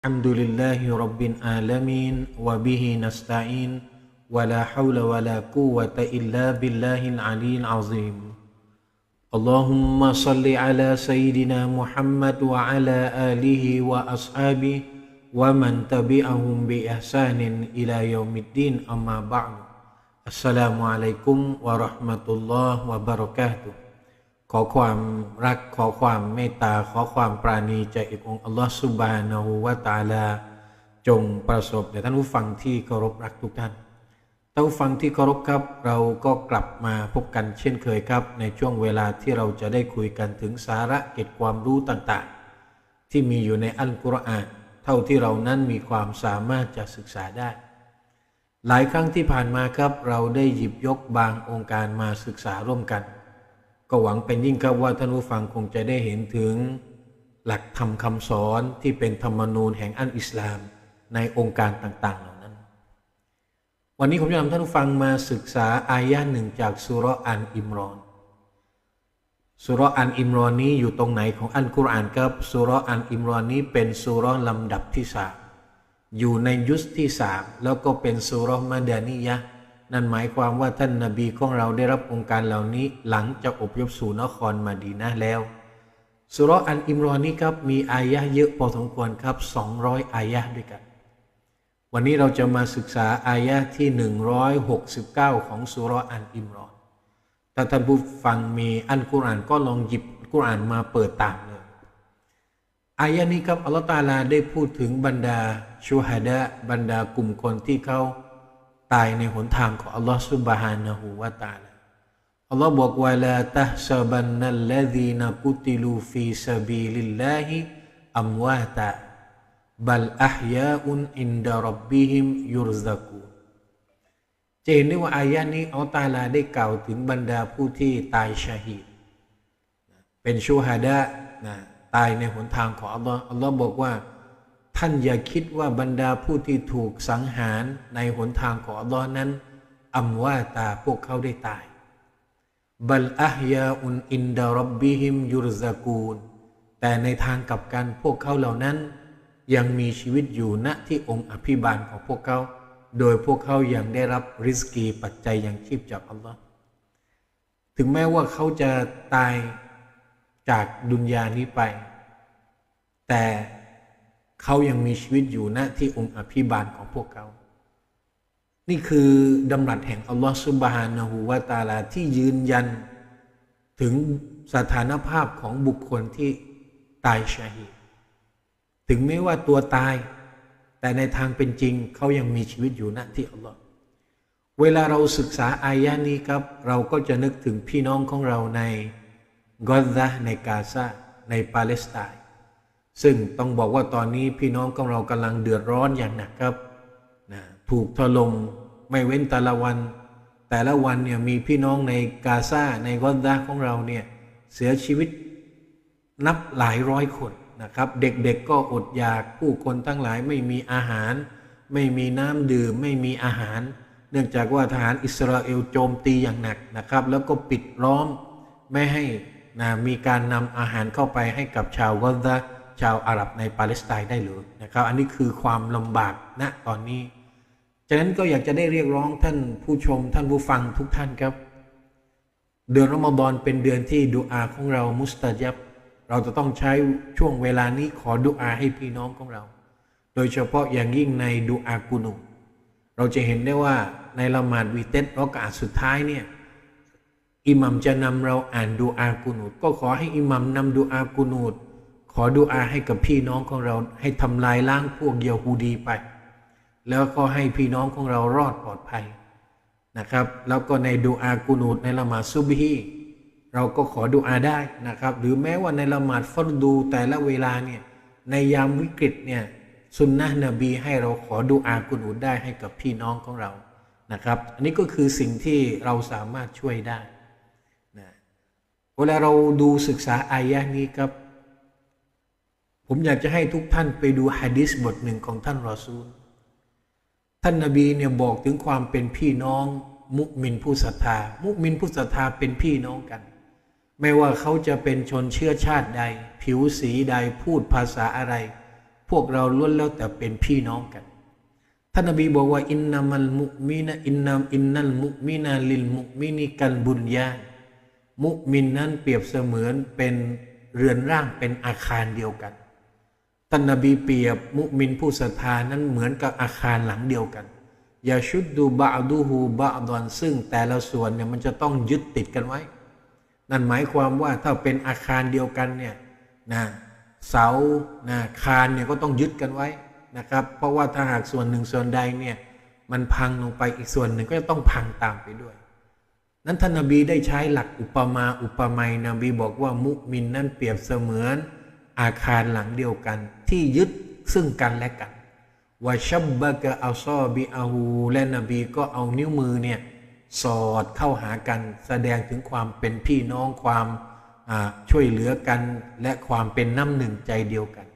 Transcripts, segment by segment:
الحمد لله رب العالمين وبه نستعين ولا حول ولا قوة إلا بالله العلي العظيم اللهم صل على سيدنا محمد وعلى آله وأصحابه ومن تبعهم بإحسان إلى يوم الدين أما بعد السلام عليكم ورحمة الله وبركاتهขอความรักขอความเมตตาขอความปราณีจากองค์อัลลอฮฺซุบฮานะฮูวะตะอาลาจงประสบแด่ท่านผู้ฟังที่เคารพรักทุกท่านท่านผู้ฟังที่เคารพครับเราก็กลับมาพบกันเช่นเคยครับในช่วงเวลาที่เราจะได้คุยกันถึงสาระเกร็ดความรู้ต่างๆที่มีอยู่ในอัลกุรอานเท่าที่เรานั้นมีความสามารถจะศึกษาได้หลายครั้งที่ผ่านมาครับเราได้หยิบยกบางองค์การมาศึกษาร่วมกันก็หวังเป็นยิ่งครับว่าท่านผู้ฟังคงจะได้เห็นถึงหลักธรรมคำสอนที่เป็นธรรมนูญแห่งอัลอิสลามในองค์การต่างๆเหล่านั้นวันนี้ผมจะนำท่านผู้ฟังมาศึกษาอายะห์หนึ่งจากซูเราะห์อัลอิมรอนซูเราะห์อัลอิมรอนนี้อยู่ตรงไหนของอัลกุรอานครับซูเราะห์อัลอิมรอนนี้เป็นซูเราะห์ลำดับที่3อยู่ในยุสที่3แล้วก็เป็นซูเราะห์มะดานียะห์นั่นหมายความว่าท่านนบีของเราได้รับองค์การเหล่านี้หลังจากอพยพสู่นครมะดีนะห์แล้วซูเราะห์อัลอิมรอนนี้ครับมีอายะห์เยอะพอสมควรครับ200อายะห์ด้วยกันวันนี้เราจะมาศึกษาอายะห์ที่169ของซูเราะห์อัลอิมรอนถ้าท่านผู้ฟังมีอัลกุรอานก็ลองหยิบกุรอานมาเปิดตามเลยอายะห์นี้ครับอัลเลาะห์ตะอาลาได้พูดถึงบรรดาชูฮะดะห์บรรดากลุ่มคนที่เขาตายในหนทางของอัลลอฮฺซุบฮานะฮูวะตะอาลาอัลลอฮฺบอกว่าลาตะฮซะบันนัลลซีนกุติลูฟีซะบีลิลลาฮิอัมวาตะบัลอะฮยาอุนอินดะร็อบบิฮิมยุรซะกูจะเห็นได้ว่าอายะนี้อัลลอฮฺตะอาลาได้กล่าวถึงบรรดาผู้ที่ตายชะฮีดเป็นชูฮะดะห์ตายในหนทางของอัลลอฮฺอัลลอฮฺบอกว่าท่านอย่าคิดว่าบรรดาผู้ที่ถูกสังหารในหนทางของอัลลอฮ์นั้นอัมวาตาพวกเขาได้ตายบัลอะฮยาอุนอินดะร็อบบิฮิมยุรซะกูนแต่ในทางกลับกันพวกเขาเหล่านั้นยังมีชีวิตอยู่ณที่องค์อภิบาลของพวกเขาโดยพวกเขายังได้รับริสกีปัจจัยยังชีพจากอัลลอฮ์ถึงแม้ว่าเขาจะตายจากดุนยานี้ไปแต่เขายังมีชีวิตอยู่ณที่องค์อภิบาลของพวกเขานี่คือดำรัสแห่งอัลลอฮฺซุบฮานะฮูวะตะอาลาที่ยืนยันถึงสถานภาพของบุคคลที่ตายชะฮีดถึงแม้ว่าตัวตายแต่ในทางเป็นจริงเขายังมีชีวิตอยู่ณที่อัลลอฮฺเวลาเราศึกษาอายะนี้ครับเราก็จะนึกถึงพี่น้องของเราในกอซาในกาซาในปาเลสไตน์ซึ่งต้องบอกว่าตอนนี้พี่น้องของเรากำลังเดือดร้อนอย่างหนักครับถูกถล่มไม่เว้นแต่ละวันเนี่ยมีพี่น้องในกาซาในกอซาของเราเนี่ยเสียชีวิตนับหลายร้อยคนนะครับเด็กๆก็อดอยากผู้คนทั้งหลายไม่มีอาหารไม่มีน้ำดื่มไม่มีอาหารเนื่องจากว่าทหารอิสราเอลโจมตีอย่างหนักนะครับแล้วก็ปิดล้อมไม่ให้มีการนำอาหารเข้าไปให้กับชาวกอซาชาวอาหรับในปาเลสไตน์ได้เลยนะครับอันนี้คือความลำบากณตอนนี้ฉะนั้นก็อยากจะได้เรียกร้องท่านผู้ชมท่านผู้ฟังทุกท่านครับเดือนรอมฎอนเป็นเดือนที่ดุอาของเรามุสตะญับเราจะต้องใช้ช่วงเวลานี้ขอดุอาให้พี่น้องของเราโดยเฉพาะอย่างยิ่งในดุอากุนูตเราจะเห็นได้ว่าในละหมาดวิเตรรอกะอะห์สุดท้ายเนี่ยอิหมัมจะนำเราอ่านดุอากุนูตก็ขอให้อิหมัมนำดุอากุนูตขอดุอาให้กับพี่น้องของเราให้ทำลายล้างพวกยะฮูดีไปแล้วก็ให้พี่น้องของเรารอดปลอดภัยนะครับแล้วก็ในดุอากุนูตในละหมาดซุบฮีเราก็ขอดุอาได้นะครับหรือแม้ว่าในละหมาดฟัรดูแต่ละเวลาเนี่ยในยามวิกฤตเนี่ยสุนนะห์นบีให้เราขอดุอากุนูตได้ให้กับพี่น้องของเรานะครับอันนี้ก็คือสิ่งที่เราสามารถช่วยได้นะเวลาเราดูศึกษาอายะห์นี้ครับผมอยากจะให้ทุกท่านไปดูหะดีษบทหนึ่งของท่านรอซูลท่านนบีเนี่ยบอกถึงความเป็นพี่น้องมุมินผู้ศรัทธามุมินผู้ศรัทธาเป็นพี่น้องกันไม่ว่าเขาจะเป็นชนเชื้อชาติใดผิวสีใดพูดภาษาอะไร พวกเราล้วนแล้วแต่เป็นพี่น้องกันท่านนบีบอกว่าอินนามัลมุมินะอินนัลมุมินาลิลมุมินิกัลบุญญามุมินนั้นเปรียบเสมือนเป็นเรือนร่างเป็นอาคารเดียวกันท่านนบีเปรียบมุมินผู้ศรัทธานั้นเหมือนกับอาคารหลังเดียวกันยาชุดดูบะดูฮูบะดอนซึ่งแต่ละส่วนเนี่ยมันจะต้องยึดติดกันไว้นั่นหมายความว่าถ้าเป็นอาคารเดียวกันเนี่ยนะเสาคานเนี่ยก็ต้องยึดกันไว้นะครับเพราะว่าถ้าหากส่วนหนึ่งส่วนใดเนี่ยมันพังลงไปอีกส่วนหนึ่งก็จะต้องพังตามไปด้วยนั้นท่านนบีได้ใช้หลักอุปมาอุปไมยนบีบอกว่ามุมินนั้นเปรียบเสมือนอาคารหลังเดียวกันที่ยึดซึ่งกันและกันวะชับบะกะอัลซอบิอาฮูและนบีก็เอานิ้วมือเนี่ยสอดเข้าหากันแสดงถึงความเป็นพี่น้องความช่วยเหลือกันและความเป็นน้ำหนึ่งใจเดียวกัน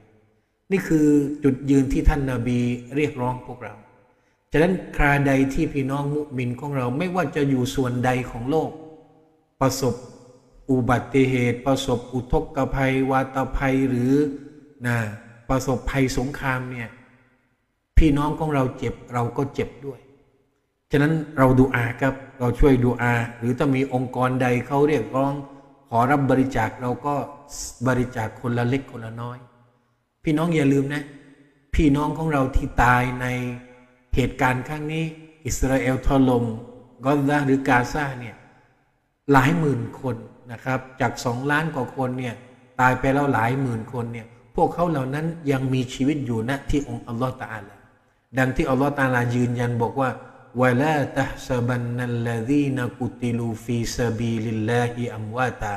นี่คือจุดยืนที่ท่านนบีเรียกร้องพวกเราฉะนั้นคราใดที่พี่น้องมุมินของเราไม่ว่าจะอยู่ส่วนใดของโลกประสบอุบัติเหตุประสบอุทกภัยวาตภัยหรือประสบภัยสงครามเนี่ยพี่น้องของเราเจ็บเราก็เจ็บด้วยฉะนั้นเราดูอาครับเราช่วยดูอาหรือถ้ามีองค์กรใดเขาเรียกร้องขอรับบริจาคเราก็บริจาคคนละเล็กคนละน้อยพี่น้องอย่าลืมนะพี่น้องของเราที่ตายในเหตุการณ์ครั้งนี้อิสราเอลถล่มกอซาหรือกาซาเนี่ยหลายหมื่นคนนะครับจาก2 ล้านกว่าคนเนี่ยตายไปแล้วหลายหมื่นคนเนี่ยพวกเขาเหล่านั้นยังมีชีวิตอยู่ณที่องค์อัลลอฮฺตะอาลาดังที่อัลลอฮฺตะอาลายืนยันบอกว่าวะลาตะฮซะบันนัลลซีนกุติลูฟีซะบีลิลลาฮิอัมวาตา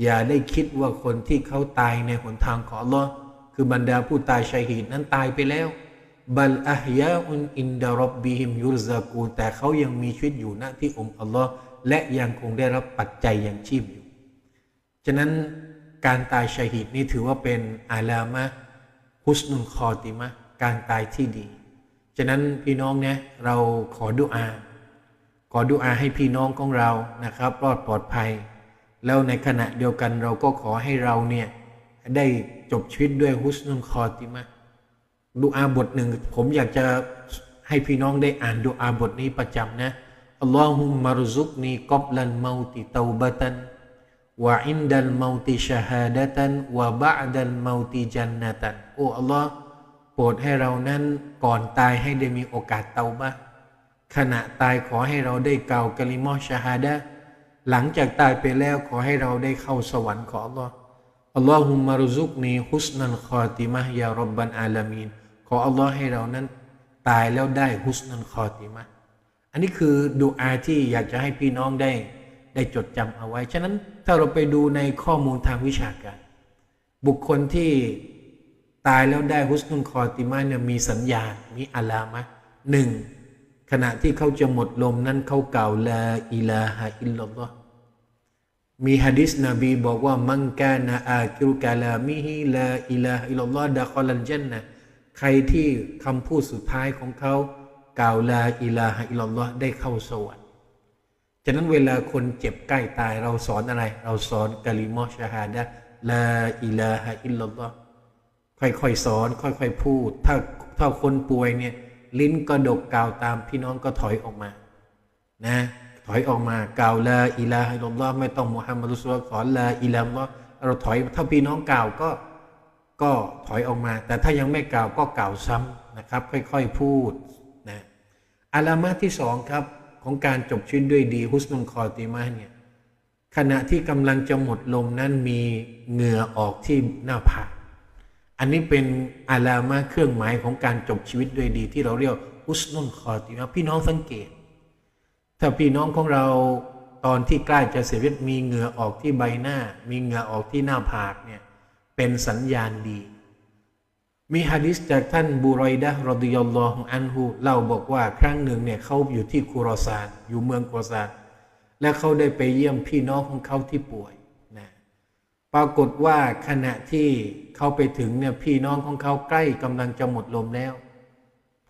อย่าได้คิดว่าคนที่เขาตายในหนทางของอัลลอฮ์คือบรรดาผู้ตายชัยฮีดนั้นตายไปแล้วบัลอะฮยาอุนอินดะร็อบบิฮิมยุรซากูแต่เขายังมีชีวิตอยู่ณที่องค์อัลลอฮ์และยังคงได้รับปัจจัยยังชีพอยู่ฉะนั้นการตายชัยฮีดนี้ถือว่าเป็นอาลามะฮุสนุลคอติมะการตายที่ดีฉะนั้นพี่น้องเนี่ยเราขอดุอาให้พี่น้องของเรานะครับรอดปลอดภัยแล้วในขณะเดียวกันเราก็ขอให้เราเนี่ยได้จบชีวิตด้วยฮุสนุลคอติมะดุอาบทหนึ่งผมอยากจะให้พี่น้องได้อ่านดุอาบทนี้ประจำนะอัลลอฮุมมะรซุกนีกับลันเมาติเตาบะตันวะอินดัลเมาติชะฮาดะตันวะบะอดัลเมาติจันนะตันโอ้อัลลอฮ์โปรดให้เรานั้นก่อนตายให้ได้มีโอกาสเตาบะขณะตายขอให้เราได้กล่าวกะลิมอชะฮาดะหลังจากตายไปแล้วขอให้เราได้เข้าสวรรค์ของอัลลอฮ์อัลลอฮุมมะรซุกนีฮุสนัลคอติมะฮ์ยาร็อบบันอาลามีนขออัลลอฮ์ให้เรานั้นตายแล้วได้ฮุสนัลคอติมะฮ์อันนี้คือดุอาที่อยากจะให้พี่น้องได้จดจำเอาไว้ฉะนั้นถ้าเราไปดูในข้อมูลทางวิชาการบุคคลที่ตายแล้วได้ฮุสนุลคอติมะฮ์เนี่ยมีสัญญาณมีอะลามะหนึ่งขณะที่เขาจะหมดลมนั้นเขากล่าวลาอิลาฮะอิลลัลลอฮ์มีหะดีษนบีบอกว่ามันกานะอาคิรุกะลามิฮิลาอิลาฮะอิลลัลลอฮ์ดะคอลัลญันนะห์ใครที่คำพูดสุดท้ายของเขากล่าวลาอิลาฮะอิลลัลลอฮ์ได้เข้าสวรรค์ฉะนั้นเวลาคนเจ็บใกล้ตายเราสอนอะไรเราสอนกะลิมอชะฮาดะห์ลาอิลาฮะอิลลัลลอฮ์ค่อยๆสอนค่อยๆพูดถ้าคนป่วยเนี่ยลิ้นกระดกกล่าวตามพี่น้องก็ถอยออกมานะถอยออกมากล่าวลาอิลาฮะอิลลัลลอฮ์ไม่ต้องมุฮัมมัดรอซูลุลลอฮ์สอนลาอิลาฮะเราถอยถ้าพี่น้องกล่าวก็ถอยออกมาแต่ถ้ายังไม่กล่าวก็กล่าวซ้ำนะครับค่อยๆพูดนะอาลามะที่สองครับของการจบชีวิตด้วยดีฮุสนุลคอติมะฮ์เนี่ยขณะที่กำลังจะหมดลมนั้นมีเหงื่อออกที่หน้าผากอันนี้เป็นอาลามะเครื่องหมายของการจบชีวิตด้วยดีที่เราเรียกฮุสนุลคอติมะฮ์พี่น้องสังเกตถ้าพี่น้องของเราตอนที่ใกล้จะเสียชีวิตมีเหงื่อออกที่ใบหน้ามีเหงื่อออกที่หน้าผากเนี่ยเป็นสัญญาณดีมีหะดีษจากท่านบูรอยดะห์รอฎิยัลลอฮุอันฮุเล่าบอกว่าครั้งหนึ่งเนี่ยเขาอยู่ที่คุรอซานอยู่เมืองคุรอซานและเขาได้ไปเยี่ยมพี่น้องของเขาที่ป่วยนะปรากฏว่าขณะที่เขาไปถึงเนี่ยพี่น้องของเขาใกล้กำลังจะหมดลมแล้ว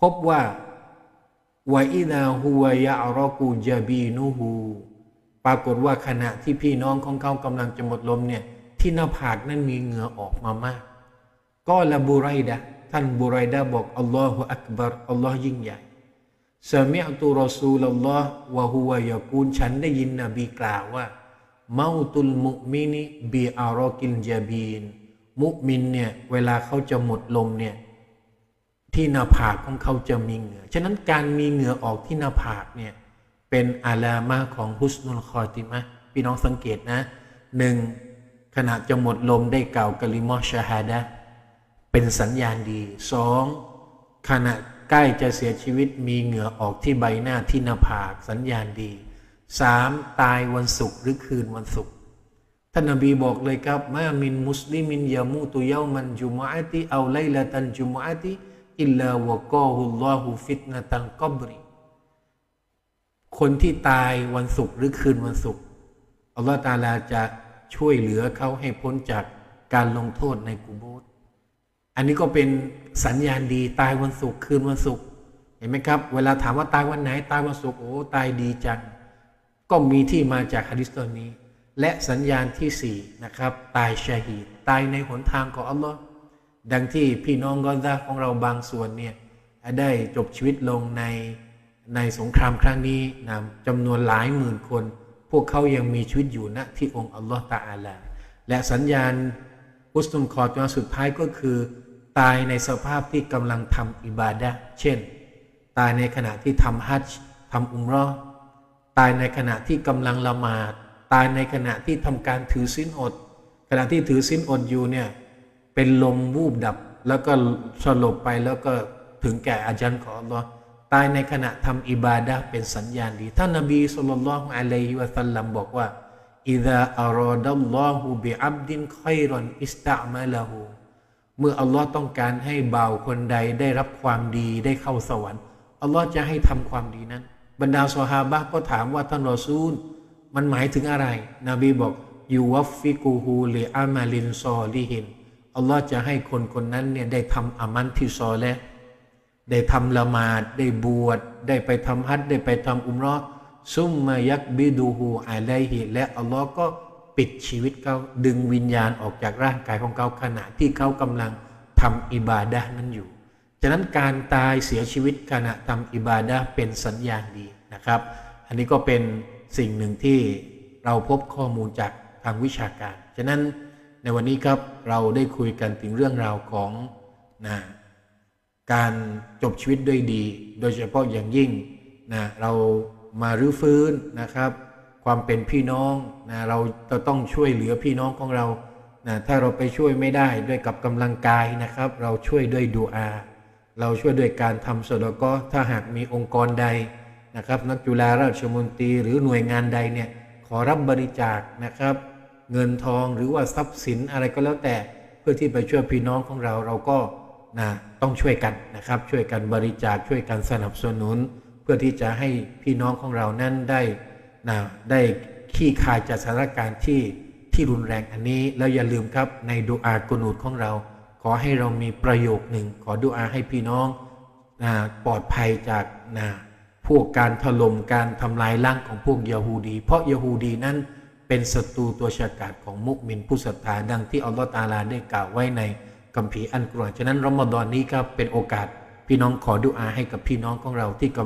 พบว่าวะอินาฮุวะยะอรอกูจาบีนูฮูปรากฏว่าขณะที่พี่น้องของเขากำลังจะหมดลมเนี่ยที่หน้าผากนั้นมีเหงื่อออกมามากก็ละบูไรดะ ท่านบุไรดะบอกอัลลอฮฺอักบัรอัลลอฮ์ยิ่งใหญ่ซามิอตุรอซูลุลลอฮ์วะฮุวะยะกูลฉันได้ยินนบีกล่าวว่าเมาตุลมุมินีบีอารอกิลจาบีนมุมินเนี่ยเวลาเขาจะหมดลมเนี่ยที่หน้าผากของเขาจะมีเหงื่อฉะนั้นการมีเหงื่อออกที่หน้าผากเนี่ยเป็นอาลามะของฮุสนุลคอติมะห์พี่น้องสังเกตนะหนึ่งขณะจะหมดลมได้กล่าวกะลิมะชะฮาดะห์เป็นสัญญาณดีสองขณะใกล้จะเสียชีวิตมีเหงื่อออกที่ใบหน้าที่หน้าผากสัญญาณดีสามตายวันศุกร์หรือคืนวันศุกร์ท่านนบีบอกเลยครับมามินมุสลิมินยามูตุยามันจุมอะติเอาไลละตันจุมอะติอิลลาวะกอฮุลลอฮุฟิตนะตันกอบริคนที่ตายวันศุกร์หรือคืนวันศุกร์อัลลอฮฺตะอาลาจะช่วยเหลือเขาให้พ้นจากการลงโทษในกุโบร์อันนี้ก็เป็นสัญญาณดีตายวันศุกร์คืนวันศุกร์เห็นไหมครับเวลาถามว่าตายวันไหนตายวันศุกร์โอ้ตายดีจังก็มีที่มาจากหะดีษตัวนี้และสัญญาณที่สี่นะครับตายชะฮีดตายในหนทางของอัลลอฮ์ดังที่พี่น้องกอซาของเราบางส่วนเนี่ยได้จบชีวิตลงในสงครามครั้งนี้นะจำนวนหลายหมื่นคนพวกเขายังมีชีวิตอยู่ณที่องค์อัลลอฮ์ตะอาลาและสัญญาณอุสตุนคอตัวสุดท้ายก็คือตายในสภาพที่กำลังทำอิบาดะห์เช่นตายในขณะที่ทำฮัจญ์ทำอุมเราะห์ตายในขณะที่กำลังละหมาดตายในขณะที่ทำการถือศีลอดขณะที่ถือศีลอดอยู่เนี่ยเป็นลมวูบดับแล้วก็สลบไปแล้วก็ถึงแก่อาญัลของอัลลอฮ์ตายในขณะทำอิบาดะห์เป็นสัญญาณดีท่านนบีศ็อลลัลลอฮุอะลัยฮิวะซัลลัมบอกว่าอิซาอารอดัลลอฮุบิอับดินค็อยรอนอิสตะมะละฮูเมื่ออัลลอฮ์ต้องการให้บ่าวคนใดได้รับความดีได้เข้าสวรรค์อัลลอฮ์จะให้ทำความดีนั้นบรรดาซอฮาบะห์ก็ถามว่าท่านรอซูลมันหมายถึงอะไรนบีบอกยูวัฟฟิกูฮูลิอามาลินซอลิฮินอัลลอฮ์จะให้คนคนนั้นเนี่ยได้ทำอามันที่ซอและได้ทำละหมาดได้บวชได้ไปทำฮัจญ์ได้ไปทำอุมเราะห์ซุมมายักบิดูฮูอะลัยฮิและอัลลอฮ์ก็ปิดชีวิตเขาดึงวิญญาณออกจากร่างกายของเขาขณะที่เขากำลังทำอิบาดะห์นั้นอยู่ฉะนั้นการตายเสียชีวิตขณะทำอิบาดะห์เป็นสัญญาณดีนะครับอันนี้ก็เป็นสิ่งหนึ่งที่เราพบข้อมูลจากทางวิชาการฉะนั้นในวันนี้ครับเราได้คุยกันถึงเรื่องราวของการจบชีวิตด้วยดีโดยเฉพาะอย่างยิ่งเรามารื้อฟื้นนะครับความเป็นพี่น้องเราจะต้องช่วยเหลือพี่น้องของเราถ้าเราไปช่วยไม่ได้ด้วยกับกำลังกายนะครับเราช่วยด้วยดุอาเราช่วยด้วยการทำสดก็ถ้าหากมีองค์กรใดนะครับนักจุฬาราชมนตรีหรือหน่วยงานใดเนี่ยขอรับบริจาคนะครับเงินทองหรือว่าทรัพย์สินอะไรก็แล้วแต่เพื่อที่ไปช่วยพี่น้องของเราก็ต้องช่วยกันนะครับช่วยกันบริจาคช่วยกันสนับสนุนเพื่อที่จะให้พี่น้องของเรานั้นได้ขี้คายจากสถานการณ์ที่รุนแรงอันนี้แล้วอย่าลืมครับในดุอากุนูตของเราขอให้เรามีประโยคหนึ่งขอดุอาให้พี่น้องปลอดภัยจากพวกการถล่มการทำลายล้างของพวกยะฮูดีเพราะยะฮูดีนั้นเป็นศัตรูตัวฉกาจของมุมินผู้ศรัทธาดังที่อัลลอฮฺตะอาลาได้กล่าวไว้ในคัมภีร์อัลกุรอานฉะนั้นรอมฎอนนี้ครับเป็นโอกาสพี่น้องขอดุอาให้กับพี่น้องของเราที่